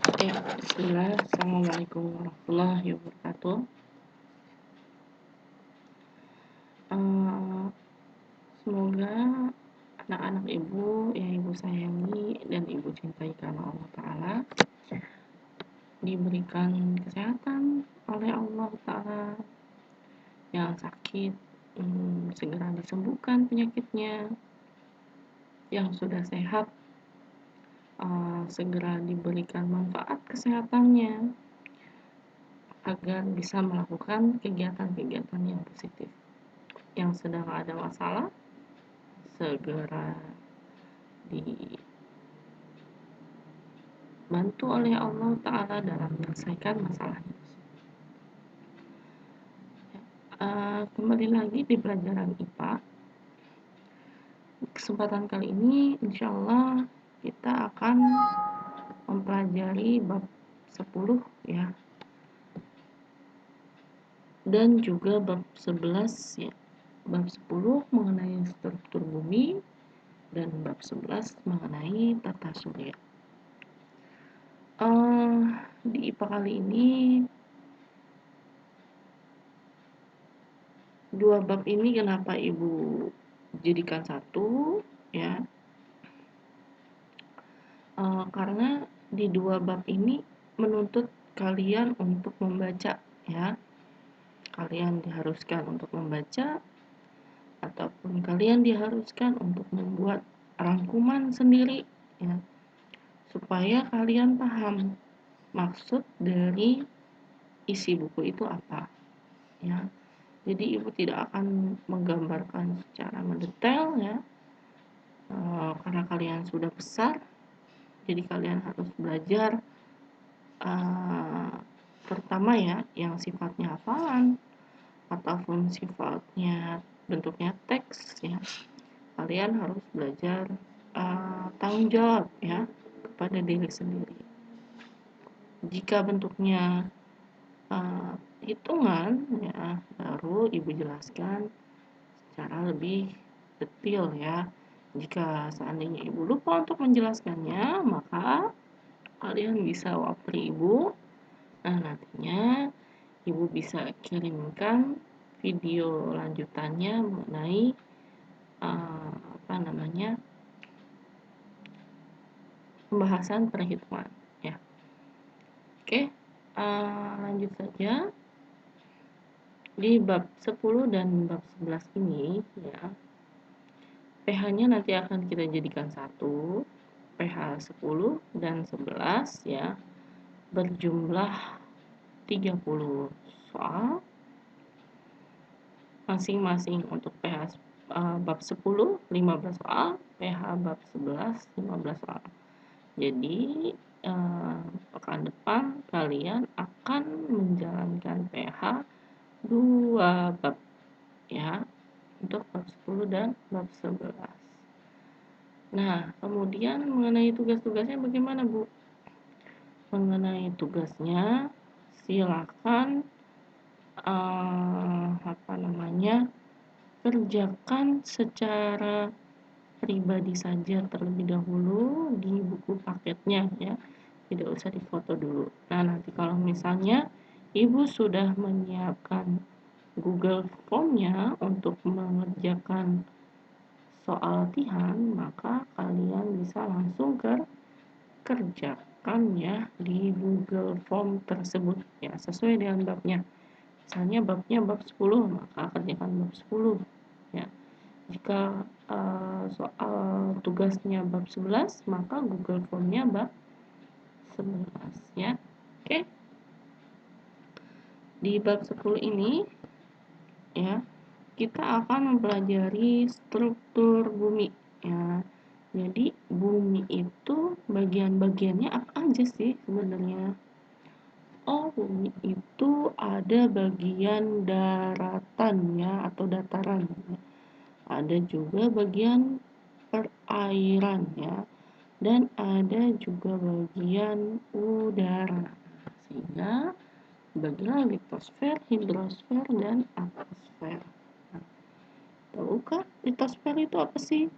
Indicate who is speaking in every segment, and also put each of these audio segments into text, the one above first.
Speaker 1: Ya, bismillah. Assalamualaikum warahmatullahi wabarakatuh. Eh, Semoga anak-anak ibu yang ibu sayangi dan ibu cintai karena Allah Ta'ala diberikan kesehatan oleh Allah Ta'ala, yang sakit segera disembuhkan penyakitnya, yang sudah sehat segera diberikan manfaat kesehatannya agar bisa melakukan kegiatan-kegiatan yang positif. Yang sedang ada masalah segera dibantu oleh Allah Ta'ala dalam menyelesaikan masalahnya. Kembali lagi di pelajaran IPA. Kesempatan kali ini insya Allah kita akan mempelajari bab 10 ya, dan juga bab 11 ya. Bab 10 mengenai struktur bumi dan bab 11 mengenai tata surya. Di IPA kali ini dua bab ini kenapa ibu jadikan satu ya, karena di dua bab ini menuntut kalian untuk membaca ya. Kalian diharuskan untuk membaca ataupun kalian diharuskan untuk membuat rangkuman sendiri ya, supaya kalian paham maksud dari isi buku itu apa ya. Jadi ibu tidak akan menggambarkan secara mendetail ya, karena kalian sudah besar, jadi kalian harus belajar pertama ya yang sifatnya hafalan ataupun sifatnya bentuknya teks ya. Kalian harus belajar tanggung jawab ya kepada diri sendiri. Jika bentuknya hitungan ya, baru ibu jelaskan secara lebih detail ya. Jika seandainya ibu lupa untuk menjelaskannya, maka kalian bisa wapri ibu. Nah, nantinya ibu bisa kirimkan video lanjutannya mengenai pembahasan perhitungan ya. Oke, lanjut saja. Di bab 10 dan bab 11 ini ya, pH-nya nanti akan kita jadikan satu, pH 10 dan 11 ya, berjumlah 30 soal masing-masing. Untuk pH bab 10 15 soal, pH bab 11 15 soal. Jadi pekan depan kalian akan menjalankan pH 2 bab ya, untuk bab 10 dan bab 11. Nah, kemudian mengenai tugas-tugasnya bagaimana, Bu? Mengenai tugasnya silakan kerjakan secara pribadi saja terlebih dahulu di buku paketnya ya. Tidak usah difoto dulu. Nah, nanti kalau misalnya ibu sudah menyiapkan Google Form-nya untuk mengerjakan soal latihan, maka kalian bisa langsung kerjakan ya di Google Form tersebut ya, sesuai dengan babnya. Misalnya babnya bab 10, maka kerjakan bab 10 ya. Jika soal tugasnya bab 11, maka Google Form-nya bab 11 ya. Oke. Di bab 10 ini ya, kita akan mempelajari struktur bumi ya. Jadi bumi itu bagian-bagiannya apa aja sih sebenarnya? Bumi itu ada bagian daratan ya, atau dataran ya. Ada juga bagian perairan ya, dan ada juga bagian udara. Sehingga bagian litosfer, hidrosfer, dan atmosfer. Tahukah litosfer itu apa sih?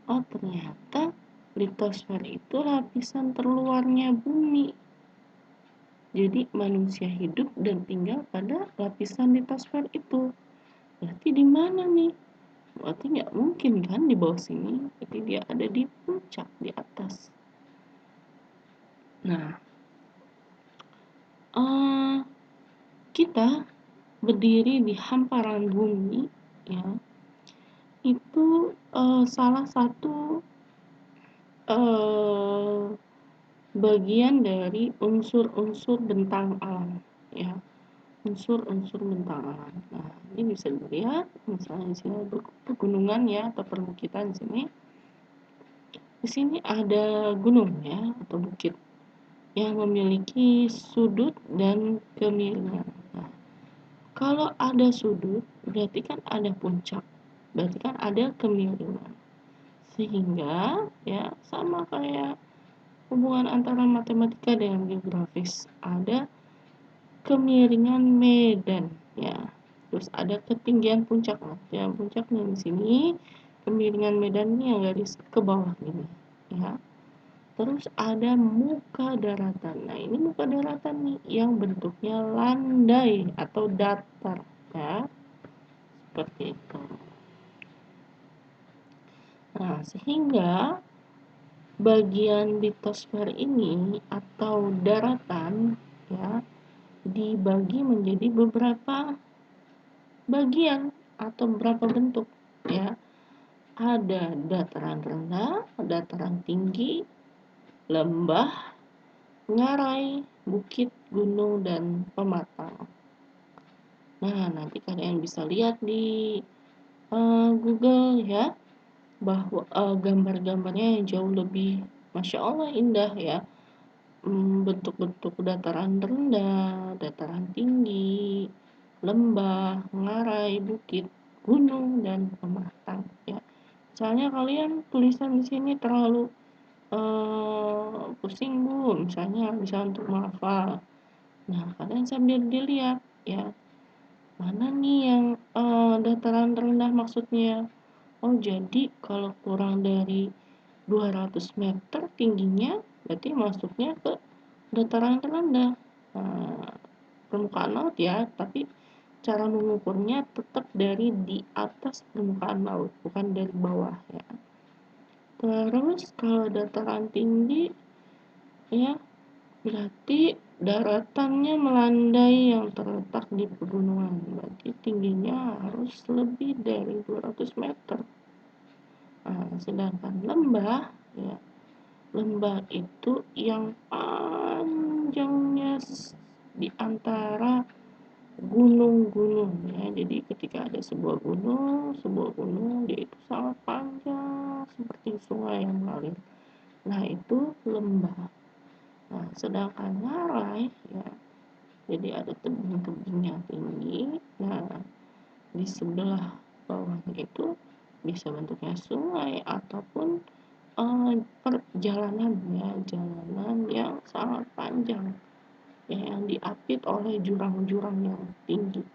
Speaker 1: Ternyata Litosfer itu lapisan terluarnya bumi. Jadi manusia hidup dan tinggal pada lapisan litosfer itu. Berarti di mana nih? Berarti nggak mungkin kan di bawah sini. Berarti dia ada di puncak, di atas. Nah, kita berdiri di hamparan bumi, ya, itu salah satu bagian dari unsur-unsur bentang alam, ya, unsur-unsur bentang alam. Nah, ini bisa dilihat misalnya di sini pegunungan, ya, atau perbukitan di sini. Di sini ada gunung, ya, atau bukit yang memiliki sudut dan kemiringan. Nah, kalau ada sudut berarti kan ada puncak, berarti kan ada kemiringan. Sehingga, ya, sama kayak hubungan antara matematika dengan geografis, ada kemiringan medan, ya, terus ada ketinggian puncak. Ya, puncaknya di sini, kemiringan medan ini yang garis ke bawah ini, ya. Terus ada muka daratan. Nah, ini muka daratan nih yang bentuknya landai atau datar, ya, seperti itu. Nah, sehingga bagian litosfer ini atau daratan, ya, dibagi menjadi beberapa bagian atau beberapa bentuk, ya. Ada dataran rendah, dataran tinggi, lembah, ngarai, bukit, gunung, dan pematang. Nah, nanti kalian bisa lihat di Google, ya, bahwa gambar-gambarnya yang jauh lebih Masya Allah indah, ya. Bentuk-bentuk dataran rendah, dataran tinggi, lembah, ngarai, bukit, gunung, dan pematang, ya. Misalnya kalian tulisan di sini terlalu pusing, Bu, misalnya bisa untuk menghafal. Nah, kalian sambil dilihat, ya, mana nih yang dataran rendah maksudnya. Oh, jadi kalau kurang dari 200 meter tingginya, berarti masuknya ke dataran rendah. Permukaan laut, ya, tapi cara mengukurnya tetap dari di atas permukaan laut, bukan dari bawah, ya. Terus kalau dataran tinggi, ya, berarti daratannya melandai yang terletak di pegunungan. Berarti tingginya harus lebih dari 200 meter. Nah, sedangkan lembah, ya, lembah itu yang panjangnya di antara gunung-gunung, ya. Jadi ketika ada sebuah gunung dia itu sangat panjang seperti sungai yang mengalir. Nah, itu lembah. Nah, sedangkan ngarai, ya, jadi ada tebing-tebing yang tinggi. Nah, di sebelah bawahnya itu bisa bentuknya sungai ataupun perjalanan, ya, jalanan yang sangat panjang, ya, yang diapit oleh jurang-jurang yang tinggi.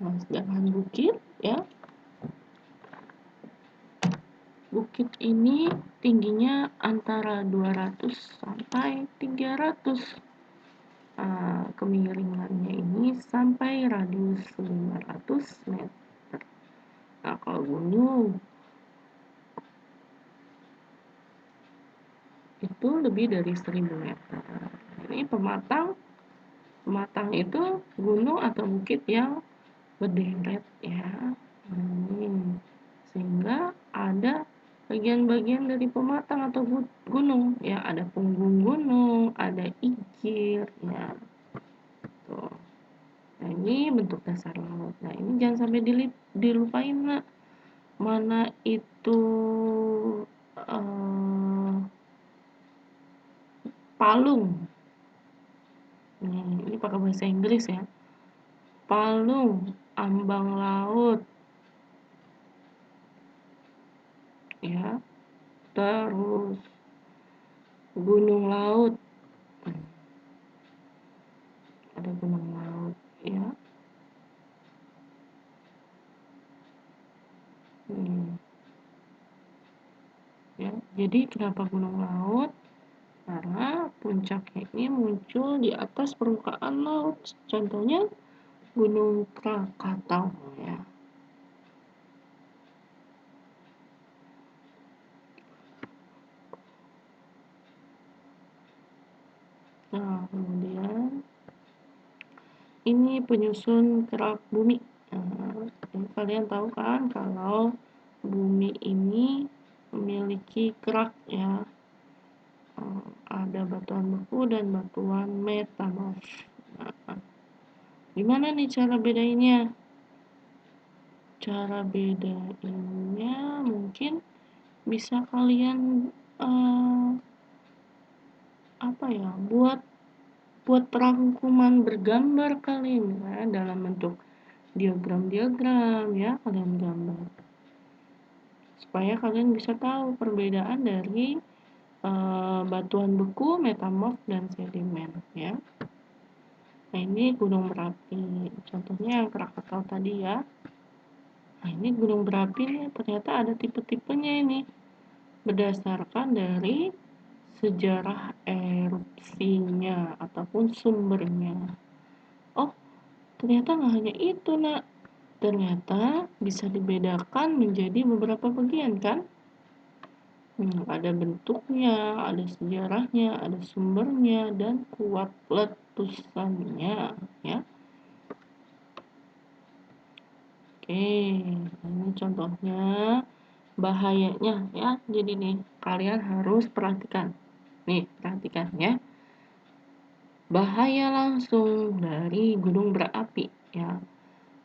Speaker 1: Nah, sedangkan bukit, ya, bukit ini tingginya antara 200 sampai 300. Kemiringannya ini sampai radius 500 meter. Nah, kalau gunung itu lebih dari 1000 meter. Ini pematang itu gunung atau bukit yang berderet, ya. Sehingga ada bagian-bagian dari pematang atau gunung, ya, ada punggung gunung, ada ikir, ya. Tuh. Nah, ini bentuk dasar laut. Nah, ini jangan sampai dilupain, nak. Mana itu palung. Ini pakai bahasa Inggris, ya. Palung, ambang laut, ya. Terus gunung laut. Ada gunung laut, ya. Ya, Jadi kenapa gunung laut? Karena puncaknya ini muncul di atas permukaan laut. Contohnya Gunung Krakatau ya. Nah, kemudian ini penyusun kerak bumi. Nah, kalian tahu kan kalau bumi ini memiliki kerak ya. Ada batuan beku dan batuan metamorf. Nah, gimana nih cara bedainnya? Cara bedainnya mungkin bisa kalian buat perangkuman bergambar kalian ya, dalam bentuk diagram-diagram ya, kalian gambar supaya kalian bisa tahu perbedaan dari batuan beku, metamorf, dan sedimen ya. Nah, ini gunung berapi, contohnya yang Krakatau tadi ya. Nah, ini gunung berapi nih, ternyata ada tipe-tipenya ini berdasarkan dari sejarah erupsinya ataupun sumbernya. Oh, ternyata nggak hanya itu, nak. Ternyata bisa dibedakan menjadi beberapa bagian, kan? Ada bentuknya, ada sejarahnya, ada sumbernya, dan kuat letusannya, ya. Oke, ini contohnya bahayanya, ya. Jadi nih, kalian harus perhatikan. Nih, perhatikan ya. Bahaya langsung dari gunung berapi, ya.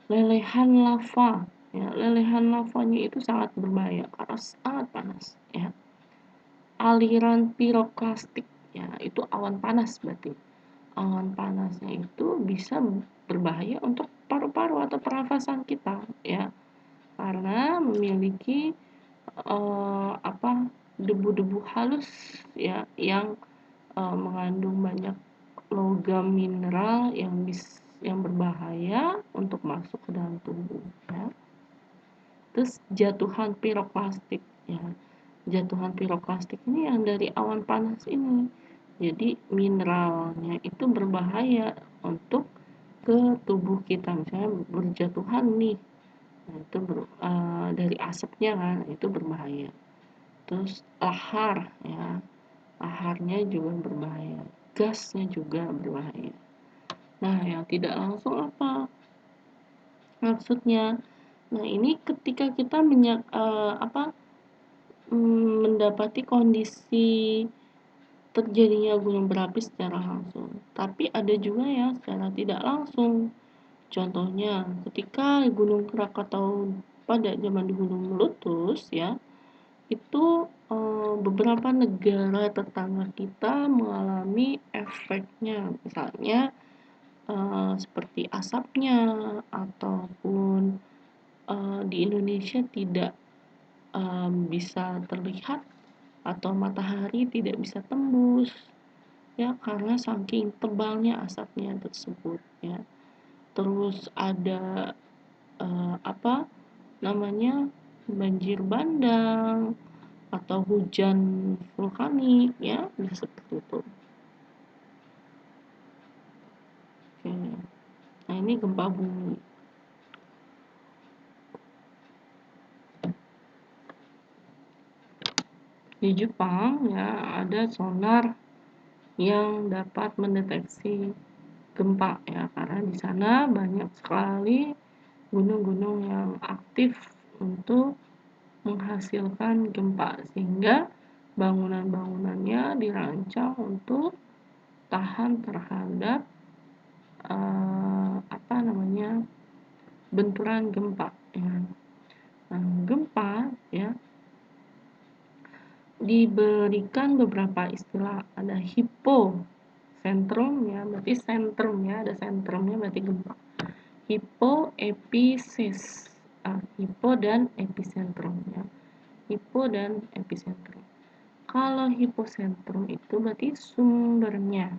Speaker 1: Lelehan lava, ya. Lelehan lavanya itu sangat berbahaya karena sangat panas, ya. Aliran piroklastik, ya, itu awan panas berarti. Awan panasnya itu bisa berbahaya untuk paru-paru atau pernafasan kita, ya. Karena memiliki debu-debu halus, ya, yang mengandung banyak logam mineral yang berbahaya untuk masuk ke dalam tubuh, ya. Terus jatuhan piroklastik, ya. Jatuhan piroklastik ini yang dari awan panas ini. Jadi mineralnya itu berbahaya untuk ke tubuh kita, misalnya berjatuhan nih. Nah, itu dari asapnya kan, itu berbahaya. Terus lahar, ya. Laharnya juga berbahaya. Gasnya juga berbahaya. Nah, yang tidak langsung apa maksudnya? Nah, ini ketika kita mendapati kondisi terjadinya gunung berapi secara langsung. Tapi ada juga yang secara tidak langsung. Contohnya, ketika Gunung Krakatau pada zaman dahulu meletus, ya, itu beberapa negara tetangga kita mengalami efeknya. Misalnya seperti asapnya, ataupun di Indonesia tidak bisa terlihat atau matahari tidak bisa tembus, ya, karena saking tebalnya asapnya tersebut, ya. Terus ada banjir bandang atau hujan vulkanik, ya, bisa seperti itu. Oke. Nah, ini gempa bumi. Di Jepang, ya, ada sonar yang dapat mendeteksi gempa, ya, karena di sana banyak sekali gunung-gunung yang aktif untuk menghasilkan gempa, sehingga bangunan-bangunannya dirancang untuk tahan terhadap benturan gempa, ya. Nah, gempa, ya, diberikan beberapa istilah. Ada hipocentrum, ya, berarti sentrum, ya, ada sentrumnya berarti gempa. Hipo dan epicentrum, ya. Hipo dan epicentrum. Kalau hipocentrum itu berarti sumbernya,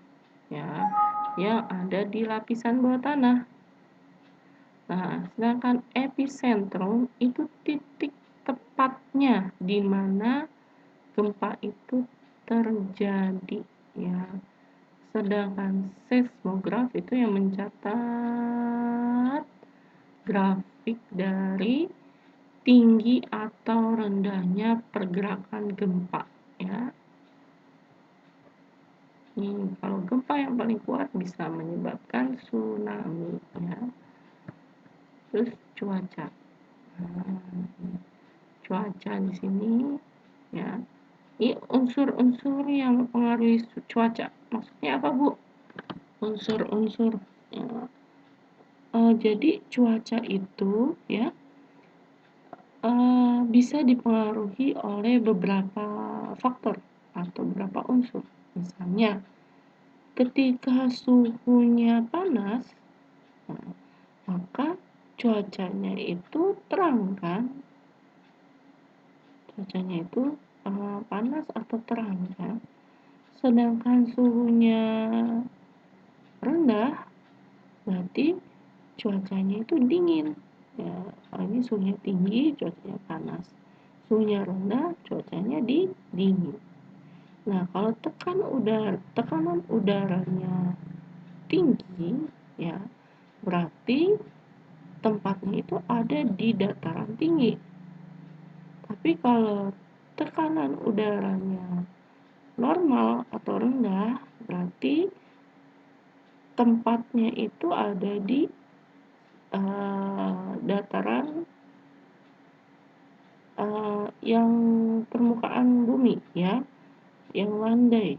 Speaker 1: ya, yang ada di lapisan bawah tanah. Nah, sedangkan epicentrum itu titik tepatnya di mana gempa itu terjadi, ya. Sedangkan seismograf itu yang mencatat grafik dari tinggi atau rendahnya pergerakan gempa, ya. Kalau gempa yang paling kuat bisa menyebabkan tsunami, ya. Terus cuaca. Cuaca di sini, ya. Ini unsur-unsur yang mempengaruhi cuaca. Maksudnya apa, Bu? Unsur-unsur. Ya. Jadi cuaca itu, ya, bisa dipengaruhi oleh beberapa faktor atau beberapa unsur. Misalnya, ketika suhunya panas, maka cuacanya itu terang, kan? Cuacanya itu panas atau terang, kan? Sedangkan suhunya rendah, berarti cuacanya itu dingin. Ya, ini suhunya tinggi, cuacanya panas. Suhunya rendah, cuacanya dingin. Nah, kalau tekanan udaranya tinggi, ya, berarti tempatnya itu ada di dataran tinggi. Tapi kalau tekanan udaranya normal atau rendah, berarti tempatnya itu ada di dataran yang permukaan bumi, ya, yang landai.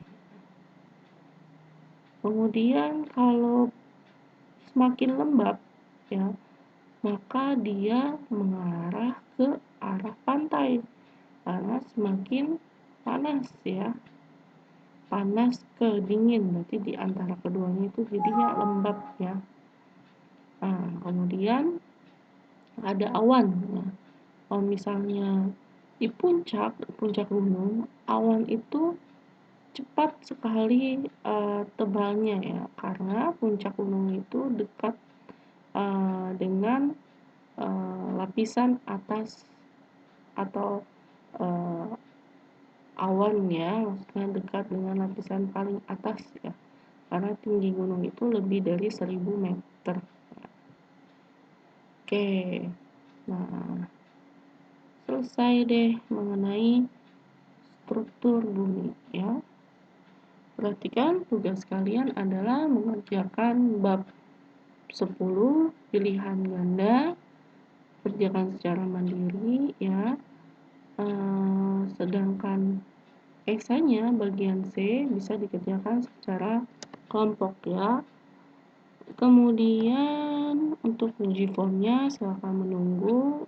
Speaker 1: Kemudian kalau semakin lembab, ya, maka dia mengarah ke arah pantai karena semakin panas, ya, panas ke dingin, berarti di antara keduanya itu jadinya lembab, ya. Nah, kemudian ada awan, ya. Kalau misalnya di puncak gunung, awan itu cepat sekali tebalnya, ya, karena puncak gunung itu dekat dengan lapisan atas atau awan, ya, maksudnya dekat dengan lapisan paling atas, ya, karena tinggi gunung itu lebih dari 1000 meter. Oke, nah selesai deh mengenai struktur bumi, ya. Perhatikan tugas kalian adalah mengerjakan bab 10 pilihan ganda, kerjakan secara mandiri, ya. Sedangkan esainya bagian C bisa dikerjakan secara kelompok, ya. Kemudian untuk uji formnya silahkan menunggu,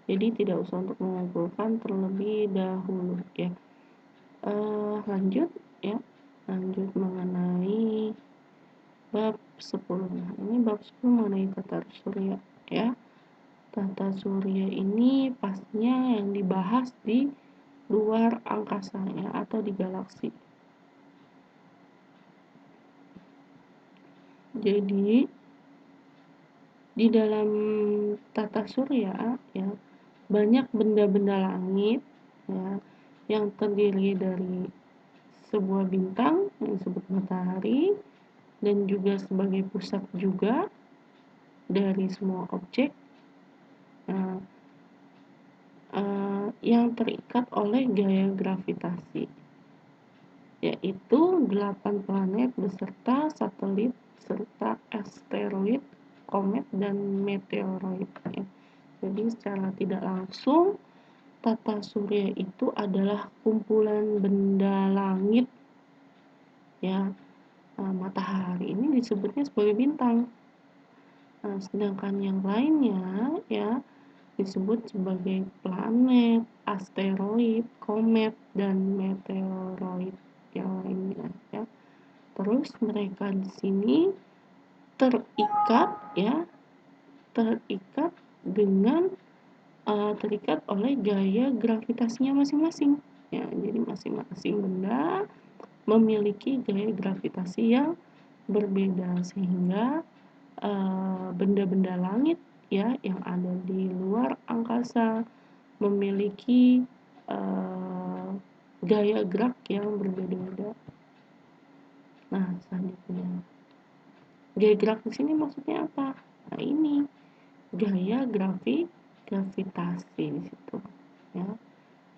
Speaker 1: jadi tidak usah untuk mengumpulkan terlebih dahulu, ya. Lanjut, ya. Lanjut mengenai bab 10. Nah, ini bab 10 mengenai tata surya, ya. Tata surya ini pastinya yang dibahas di luar angkasa, ya, atau di galaksi. Jadi di dalam tata surya, ya, banyak benda-benda langit, ya, yang terdiri dari sebuah bintang yang disebut matahari dan juga sebagai pusat juga dari semua objek yang terikat oleh gaya gravitasi, yaitu 8 planet beserta satelit serta asteroid, komet, dan meteoroid, ya. Jadi secara tidak langsung tata surya itu adalah kumpulan benda langit, ya. Matahari ini disebutnya sebagai bintang, sedangkan yang lainnya, ya, disebut sebagai planet, asteroid, komet, dan meteoroid yang lainnya, ya. Terus mereka di sini terikat, ya, terikat dengan terikat oleh gaya gravitasinya masing-masing, ya. Jadi masing-masing benda memiliki gaya gravitasi yang berbeda, sehingga benda-benda langit, ya, yang ada di luar angkasa memiliki gaya gerak yang berbeda-beda. Nah, selanjutnya, gaya gerak di sini maksudnya apa? Nah, ini gaya gravitasi di situ, ya.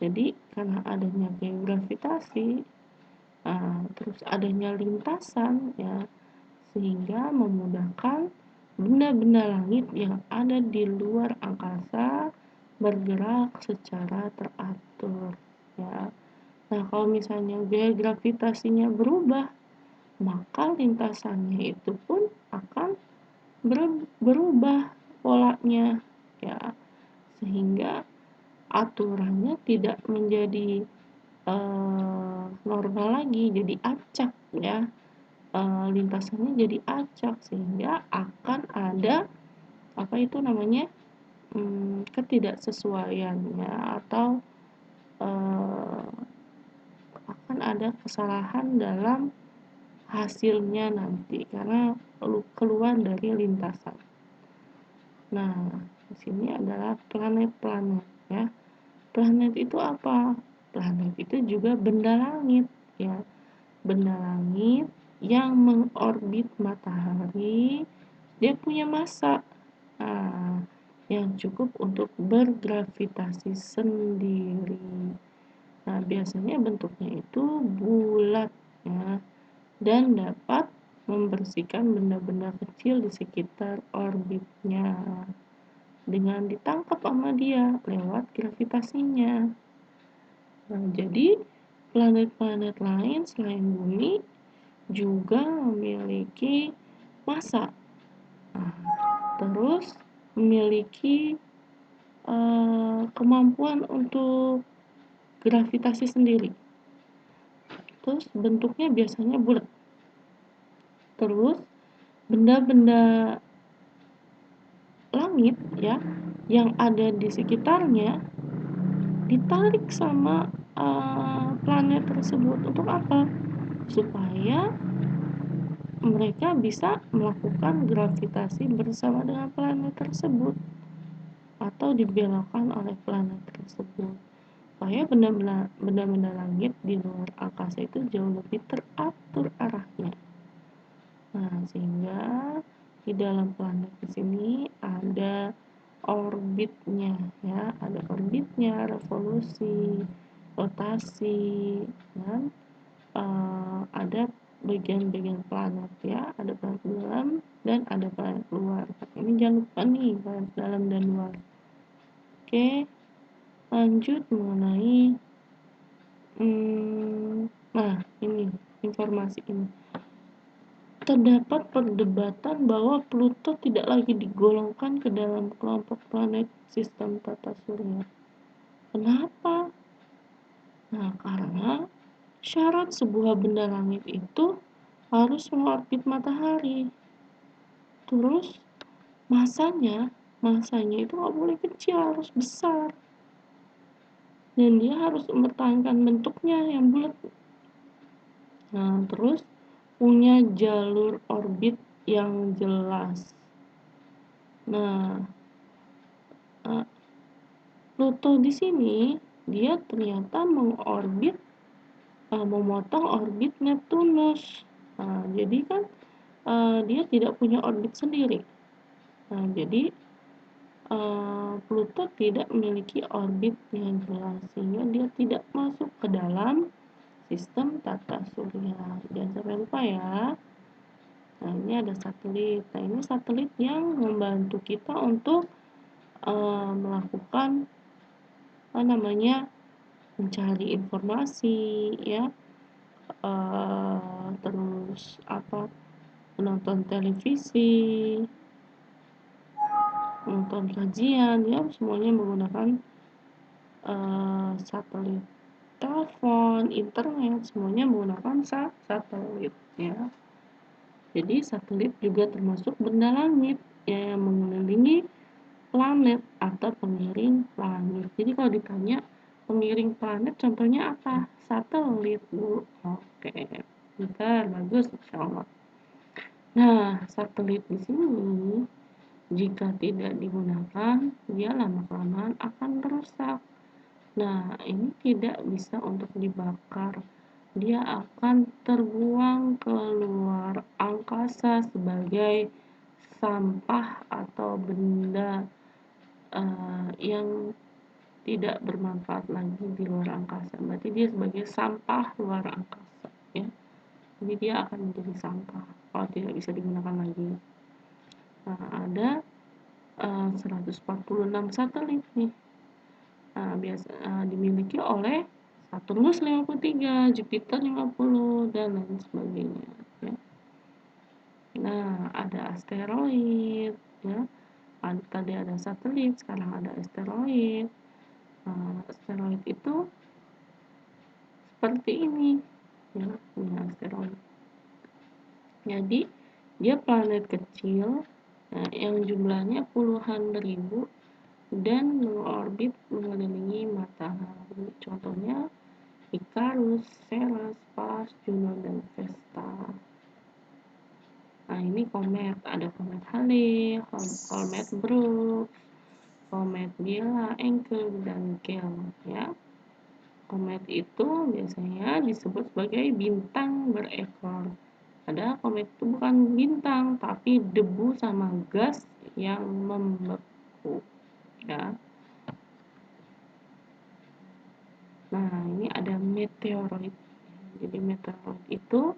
Speaker 1: Jadi karena adanya gaya gravitasi, terus adanya lintasan, ya, sehingga memudahkan benda-benda langit yang ada di luar angkasa bergerak secara teratur, ya. Nah, kalau misalnya gaya gravitasinya berubah, maka lintasannya itu pun akan berubah polanya, ya, sehingga aturannya tidak menjadi normal lagi, jadi acak, ya. Lintasannya jadi acak, sehingga akan ada apa itu namanya, ketidaksesuaian, ya, atau akan ada kesalahan dalam hasilnya nanti karena keluar dari lintasan. Nah, di sini adalah planet-planet, ya. Planet itu apa? Planet itu juga benda langit, ya. Benda langit yang mengorbit matahari, dia punya massa yang cukup untuk bergravitasi sendiri. Nah, biasanya bentuknya itu bulat, ya, dan dapat membersihkan benda-benda kecil di sekitar orbitnya dengan ditangkap sama dia lewat gravitasinya. Nah, jadi planet-planet lain selain Bumi juga memiliki massa, terus memiliki kemampuan untuk gravitasi sendiri. Terus bentuknya biasanya bulat. Terus benda-benda langit, ya, yang ada di sekitarnya ditarik sama planet tersebut. Untuk apa? Supaya mereka bisa melakukan gravitasi bersama dengan planet tersebut atau dibelokkan oleh planet tersebut, supaya benda-benda langit di luar angkasa itu jauh lebih teratur arahnya. Nah, sehingga di dalam planet di sini ada orbitnya, ya, ada orbitnya, revolusi, rotasi, dan ada bagian-bagian planet, ya, ada planet dalam dan ada planet luar. Ini jangan lupa nih, planet dalam dan luar. Oke, lanjut mengenai nah, ini informasi ini. Terdapat perdebatan bahwa Pluto tidak lagi digolongkan ke dalam kelompok planet sistem tata surya. Kenapa? Nah, karena syarat sebuah benda langit itu harus mengorbit matahari. Terus masanya itu nggak boleh kecil, harus besar. Dan dia harus mempertahankan bentuknya yang bulat. Nah, terus punya jalur orbit yang jelas. Nah, Pluto di sini dia ternyata memotong orbit Neptunus. Nah, jadi kan dia tidak punya orbit sendiri. Nah, jadi Pluto tidak memiliki orbit yang jelas, sehingga dia tidak masuk ke dalam sistem tata surya. Jangan sampai lupa, ya. Nah, ini ada satelit. Nah, ini satelit yang membantu kita untuk melakukan mencari informasi, ya, terus menonton televisi, menonton kajian, ya, semuanya menggunakan satelit. Telepon, internet, semuanya menggunakan satelit, ya. Jadi satelit juga termasuk benda langit, ya, yang mengelilingi planet atau pengiring planet. Jadi kalau ditanya pengiring planet contohnya apa? Satelit, Bu. Oke, bentar, bagus, insya Allah. Nah, satelit di sini jika tidak digunakan, dia lama-kelamaan akan rusak Nah, ini tidak bisa untuk dibakar. Dia akan terbuang ke luar angkasa sebagai sampah atau benda yang tidak bermanfaat lagi di luar angkasa. Berarti dia sebagai sampah luar angkasa, ya. Jadi dia akan menjadi sampah kalau tidak bisa digunakan lagi. Nah, ada 146 satelit nih. Dimiliki oleh Saturnus 53, Jupiter 50, dan lain sebagainya, ya. Nah, ada asteroid, ya. Tadi ada satelit, sekarang ada asteroid. Asteroid itu seperti ini, ya, punya asteroid. Jadi dia planet kecil, yang jumlahnya puluhan ribu dan mengorbit mengelilingi matahari. Contohnya Icarus, Ceres, Pallas, Juno, dan Vesta. Nah, ini komet, ada komet Halley, komet Brooks, komet Biela, Encke, dan Gale, ya. Komet itu biasanya disebut sebagai bintang berekor. Ada komet itu bukan bintang, tapi debu sama gas yang membeku, ya. Nah, ini ada meteoroid. Jadi meteoroid itu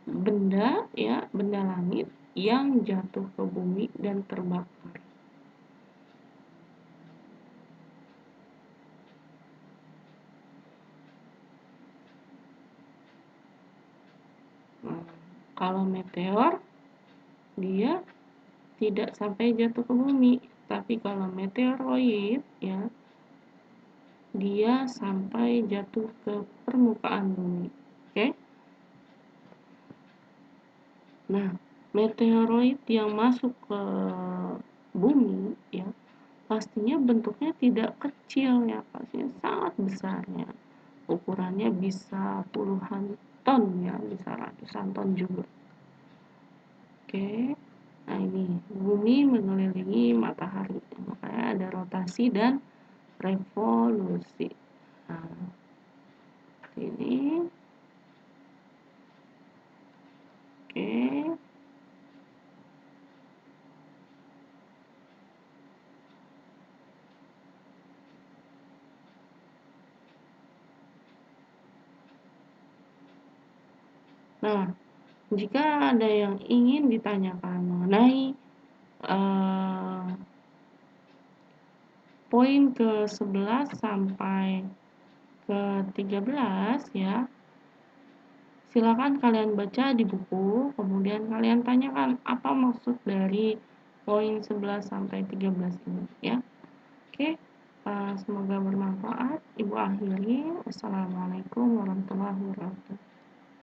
Speaker 1: benda, ya, benda langit yang jatuh ke bumi dan terbakar. Nah, kalau meteor dia tidak sampai jatuh ke bumi, tapi kalau meteoroid, ya, dia sampai jatuh ke permukaan bumi. Oke? Nah, meteoroid yang masuk ke bumi, ya, pastinya bentuknya tidak kecil, ya, pastinya sangat besar, ya. Ukurannya bisa puluhan ton, ya, bisa ratusan ton juga. Oke. Nah, ini bumi mengelilingi matahari, makanya ada rotasi dan revolusi. Nah, ini oke. Nah, jika ada yang ingin ditanyakan mengenai poin ke-11 sampai ke-13, ya, silakan kalian baca di buku, kemudian kalian tanyakan apa maksud dari poin 11 sampai 13 ini, ya. Oke, semoga bermanfaat. Ibu akhiri. Wassalamualaikum warahmatullahi wabarakatuh.